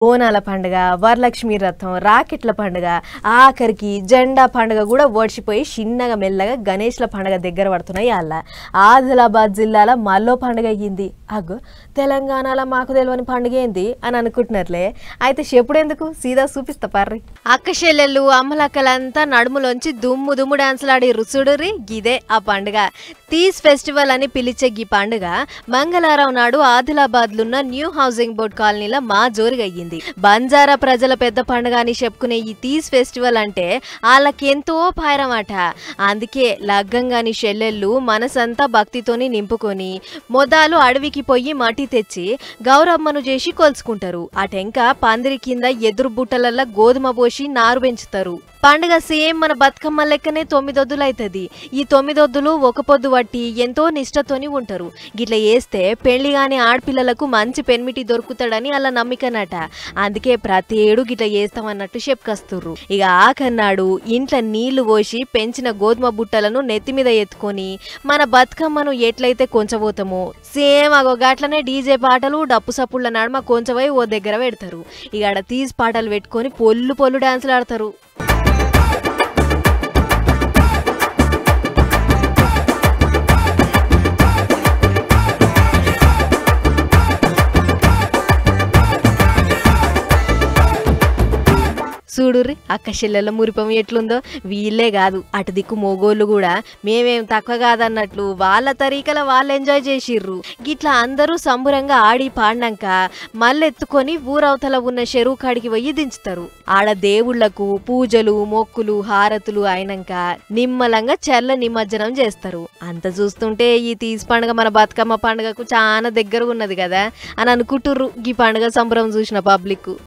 బోనాల పండుగ, వరలక్ష్మి రథం, రాకెట్ల పండుగ, ఆఖరికి జెండా పండుగ కూడా ఓడ్చిపోయి చిన్నగా మెల్లగా గణేష్ల పండుగ దగ్గర పడుతున్నాయి. అల్ల ఆదిలాబాద్ జిల్లాల మల్లో పండుగ అయ్యింది. అగ్గో తెలంగాణలో మాకు తెలియని పండుగ ఏంది అని అనుకుంటున్నారులే. అయితే చెప్పుడెందుకు సీదా చూపిస్తా పర్రి. అక్క చెల్లెళ్ళు అమ్మలక్కలంతా నడుములోంచి దుమ్ము దుమ్ము డాన్సులాడి రుసుడురి గిదే ఆ పండుగ. తీస్ ఫెస్టివల్ అని పిలిచే ఈ పండుగ మంగళవారం నాడు ఆదిలాబాద్లున్న న్యూ హౌసింగ్ బోర్డ్ కాలనీలో మా జోరుగా అయ్యింది. బంజారా ప్రజల పెద్ద పండుగ అని చెప్పుకునే ఈ తీస్ ఫెస్టివల్ అంటే వాళ్ళకెంతో పాయరమాట. అందుకే లగ్గంగాని చెల్లెళ్ళు మనసంతా భక్తితోని నింపుకొని మొదలు అడవికి పోయి మట్టి తెచ్చి గౌరమ్మను చేసి కొలుసుకుంటారు. ఆ టెంక పందిరి కింద ఎదురు బుట్టలల్లా గోధుమ పోసి నారు పెంచుతారు. పండుగ సేమ్ మన బతుకమ్మ లెక్కనే 9 ఒద్దులు అవుతుంది. ఈ 9 ఒద్దులు ఒక పొద్దు పట్టి ఎంతో నిష్టతోని ఉంటారు. గిట్లా వేస్తే పెళ్లి కాని ఆడపిల్లలకు మంచి పెన్మిటి దొరుకుతాడని అలా నమ్మికనట. అందుకే ప్రతి ఏడు గిట్లా చేస్తామన్నట్టు చెప్పుకొస్తుర్రు. ఇక ఆఖన్నాడు ఇంట్లో నీళ్లు పోసి పెంచిన గోధుమ బుట్టలను నెత్తి మీద ఎత్తుకొని మన బతుకమ్మను ఎట్లయితే కొంచబోతామో సేమ్ అగో గట్లనే డీజే పాటలు డప్పు సప్పుళ్ళ నడుమ కొంచెవై ఓ దగ్గర పెడతారు. ఇక ఆడ తీసి పాటలు పెట్టుకొని పొల్లు పొల్లు డాన్సులు ఆడతారు. చూడుర్రి అక్క చెల్లెల మురిపం ఎట్లుందో. వీళ్ళే కాదు అటు దిక్కు మోగోళ్ళు కూడా మేమేం తక్కువ కాదన్నట్లు వాళ్ళ తరీకల వాళ్ళు ఎంజాయ్ చేసిర్రు. గిట్లా అందరూ సంబురంగా ఆడి పాడినాక మళ్ళెత్తుకొని ఊరవతల ఉన్న చెరువు కాడికి పోయి దించుతారు. ఆడ దేవుళ్లకు పూజలు మొక్కులు హారతులు అయినాక నిమ్మలంగా చెర్ల నిమజ్జనం చేస్తారు. అంత చూస్తుంటే ఈ తీసి పండుగ మన బతుకమ్మ పండుగకు చాలా దగ్గర ఉన్నది కదా అని అనుకుంటుర్రు ఈ పండుగ సంబరం చూసిన పబ్లిక్.